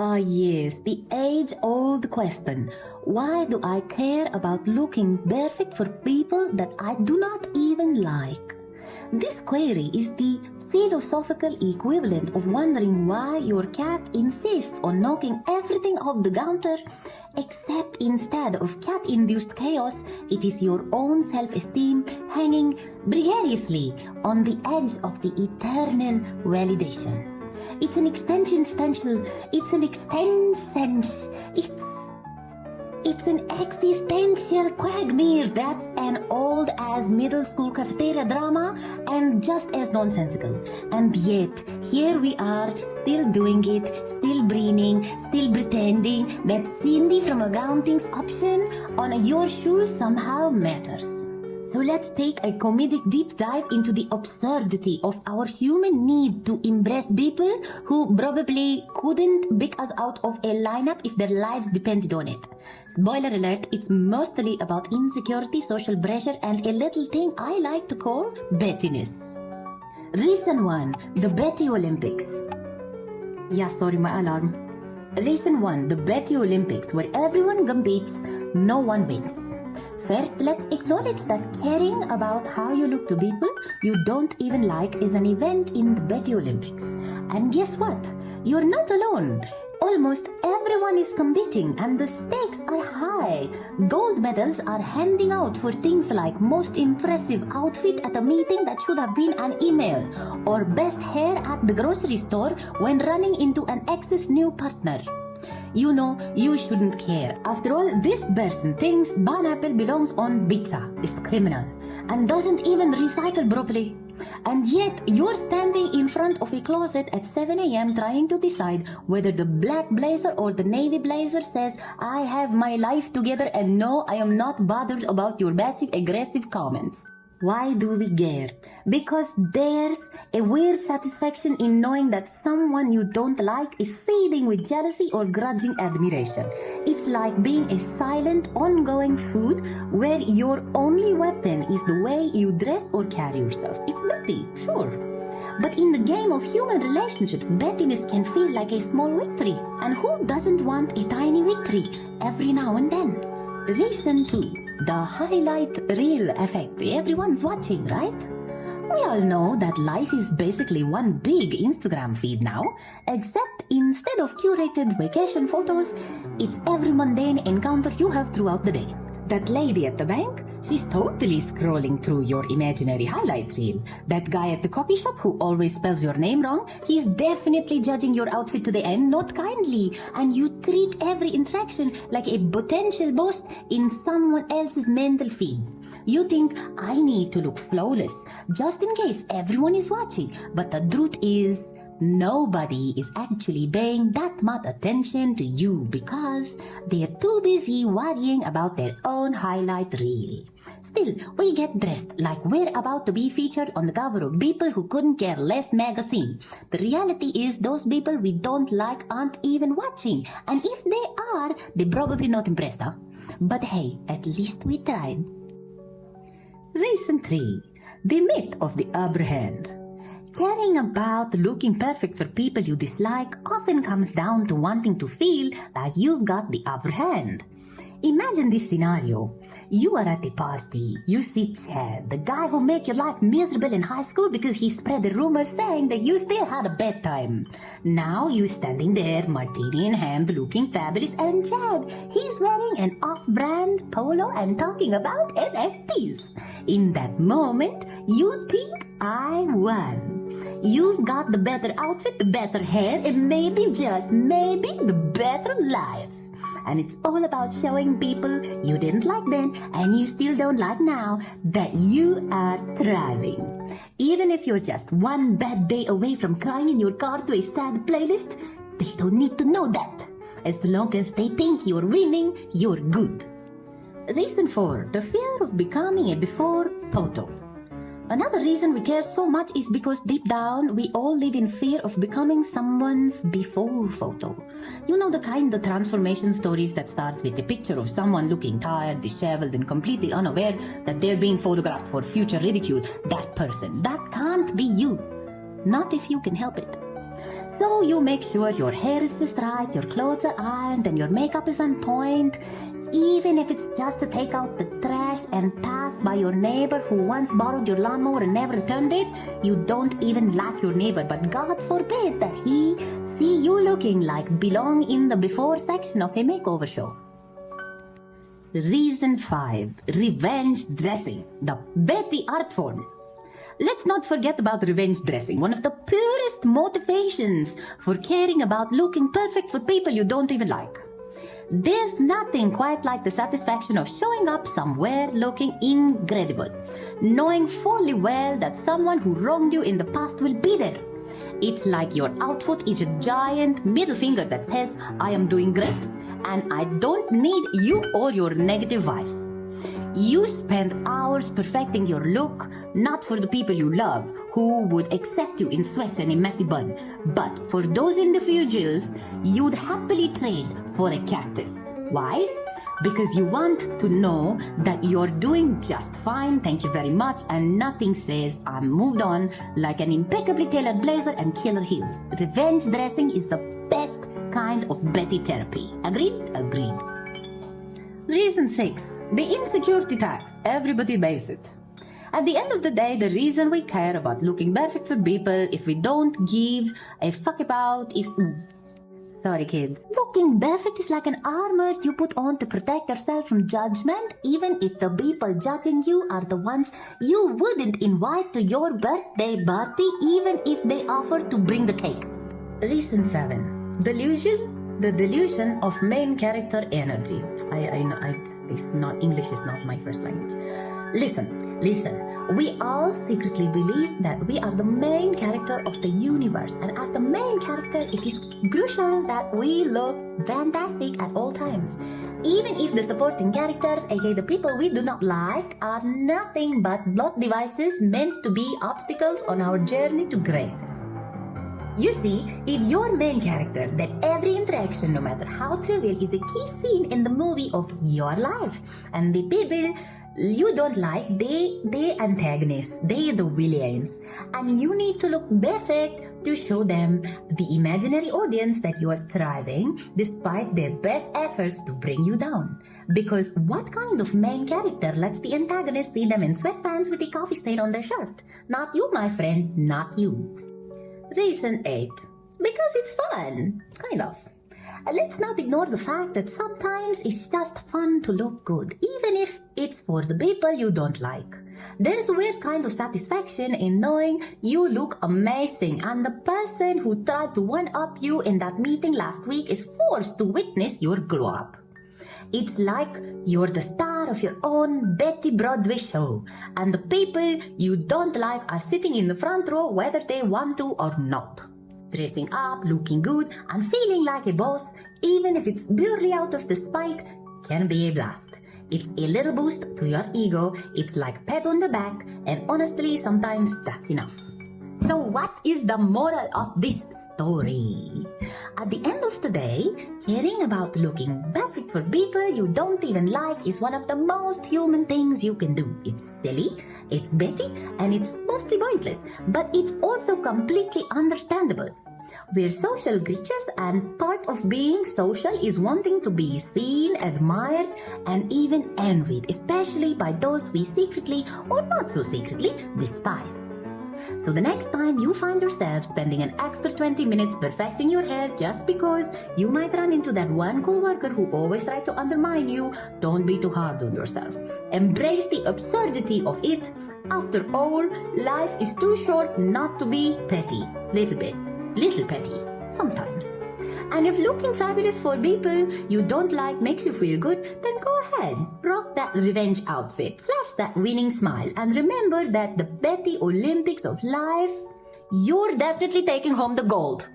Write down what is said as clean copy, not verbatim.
Ah yes, the age-old question. Why do I care about looking perfect for people that I do not even like? This query is the philosophical equivalent of wondering why your cat insists on knocking everything off the counter, except instead of cat-induced chaos, it is your own self-esteem hanging precariously on the edge of the eternal validation. It's an existential quagmire that's an old as middle school cafeteria drama and just as nonsensical. And yet, here we are, still doing it, still breathing, still pretending that Cindy from Accounting's option on your shoes somehow matters. So let's take a comedic deep dive into the absurdity of our human need to impress people who probably couldn't pick us out of a lineup if their lives depended on it. Spoiler alert, it's mostly about insecurity, social pressure, and a little thing I like to call pettiness. Reason 1, the Betty Olympics. Yeah, sorry, my alarm. Reason 1, the Betty Olympics, where everyone competes, no one wins. First, let's acknowledge that caring about how you look to people you don't even like is an event in the Betty Olympics. And guess what? You're not alone. Almost everyone is competing and the stakes are high. Gold medals are handing out for things like most impressive outfit at a meeting that should have been an email, or best hair at the grocery store when running into an ex's new partner. You know, you shouldn't care. After all, this person thinks pineapple belongs on pizza, is criminal, and doesn't even recycle properly. And yet, you're standing in front of a closet at 7 a.m. trying to decide whether the black blazer or the navy blazer says, I have my life together and no, I am not bothered about your passive aggressive comments. Why do we care? Because there's a weird satisfaction in knowing that someone you don't like is seething with jealousy or grudging admiration. It's like being a silent, ongoing food where your only weapon is the way you dress or carry yourself. It's nutty, sure. But in the game of human relationships, pettiness can feel like a small victory. And who doesn't want a tiny victory every now and then? Reason 2. The highlight reel effect. Everyone's watching, right? We all know that life is basically one big Instagram feed now, except instead of curated vacation photos, it's every mundane encounter you have throughout the day. That lady at the bank, she's totally scrolling through your imaginary highlight reel. That guy at the coffee shop who always spells your name wrong, he's definitely judging your outfit to the end, not kindly. And you treat every interaction like a potential boss in someone else's mental feed. You think, I need to look flawless, just in case everyone is watching. But the truth is, nobody is actually paying that much attention to you because they're too busy worrying about their own highlight reel. Still, we get dressed like we're about to be featured on the cover of People Who Couldn't Care Less magazine. The reality is those people we don't like aren't even watching. And if they are, they're probably not impressed, huh? But hey, at least we tried. Reason 3. The myth of the upper hand. Caring about looking perfect for people you dislike often comes down to wanting to feel like you've got the upper hand. Imagine this scenario. You are at a party. You see Chad, the guy who made your life miserable in high school because he spread a rumor saying that you still had a bad time. Now you standing there, martini in hand, looking fabulous, and Chad, he's wearing an off-brand polo and talking about NFTs. In that moment, you think, I won. You've got the better outfit, the better hair, and maybe, just maybe, the better life. And it's all about showing people you didn't like then and you still don't like now that you are thriving. Even if you're just one bad day away from crying in your car to a sad playlist, they don't need to know that. As long as they think you're winning, you're good. Reason 4. The fear of becoming a before photo. Another reason we care so much is because deep down, we all live in fear of becoming someone's before photo. You know the transformation stories that start with a picture of someone looking tired, disheveled, and completely unaware that they're being photographed for future ridicule. That person, that can't be you. Not if you can help it. So you make sure your hair is just right, your clothes are ironed, and your makeup is on point. Even if it's just to take out the trash and pass by your neighbor who once borrowed your lawnmower and never returned it, you don't even like your neighbor, but God forbid that he see you looking like belong in the before section of a makeover show. Reason 5. Revenge dressing, the Betty art form. Let's not forget about revenge dressing, one of the purest motivations for caring about looking perfect for people you don't even like. There's nothing quite like the satisfaction of showing up somewhere looking incredible, knowing fully well that someone who wronged you in the past will be there. It's like your outfit is a giant middle finger that says, I am doing great, and I don't need you or your negative vibes. You spend hours perfecting your look, not for the people you love, who would accept you in sweats and a messy bun, but for those individuals you'd happily trade for a cactus. Why? Because you want to know that you're doing just fine, thank you very much, and nothing says I'm moved on like an impeccably tailored blazer and killer heels. Revenge dressing is the best kind of Betty therapy. Agreed? Agreed. Reason 6. The insecurity tax. Everybody pays it. At the end of the day, the reason we care about looking perfect for people, if we don't give a fuck about if... Sorry kids. Looking perfect is like an armor you put on to protect yourself from judgment, even if the people judging you are the ones you wouldn't invite to your birthday party, even if they offer to bring the cake. Reason 7. Delusion. The delusion of main character energy. English is not my first language. Listen. We all secretly believe that we are the main character of the universe, and as the main character, it is crucial that we look fantastic at all times. Even if the supporting characters, aka the people we do not like, are nothing but plot devices meant to be obstacles on our journey to greatness. You see, if your main character, then every interaction, no matter how trivial, is a key scene in the movie of your life. And the people you don't like, they antagonists, they the villains. And you need to look perfect to show them, the imaginary audience, that you are thriving despite their best efforts to bring you down. Because what kind of main character lets the antagonist see them in sweatpants with a coffee stain on their shirt? Not you, my friend, not you. Reason 8. Because it's fun. Kind of. Let's not ignore the fact that sometimes it's just fun to look good, even if it's for the people you don't like. There's a weird kind of satisfaction in knowing you look amazing and the person who tried to one-up you in that meeting last week is forced to witness your glow-up. It's like you're the star of your own Betty Broadway show, and the people you don't like are sitting in the front row whether they want to or not. Dressing up, looking good, and feeling like a boss, even if it's purely out of the spite, can be a blast. It's a little boost to your ego, it's like pat on the back, and honestly, sometimes that's enough. So what is the moral of this story? At the end of the day, caring about looking perfect for people you don't even like is one of the most human things you can do. It's silly, it's Betty, and it's mostly pointless, but it's also completely understandable. We're social creatures, and part of being social is wanting to be seen, admired, and even envied, especially by those we secretly, or not so secretly, despise. So the next time you find yourself spending an extra 20 minutes perfecting your hair just because you might run into that one coworker who always tries to undermine you, don't be too hard on yourself. Embrace the absurdity of it. After all, life is too short not to be petty. Little petty, sometimes. And if looking fabulous for people you don't like makes you feel good, then go ahead, rock that revenge outfit, flash that winning smile, and remember that the Betty Olympics of life, you're definitely taking home the gold.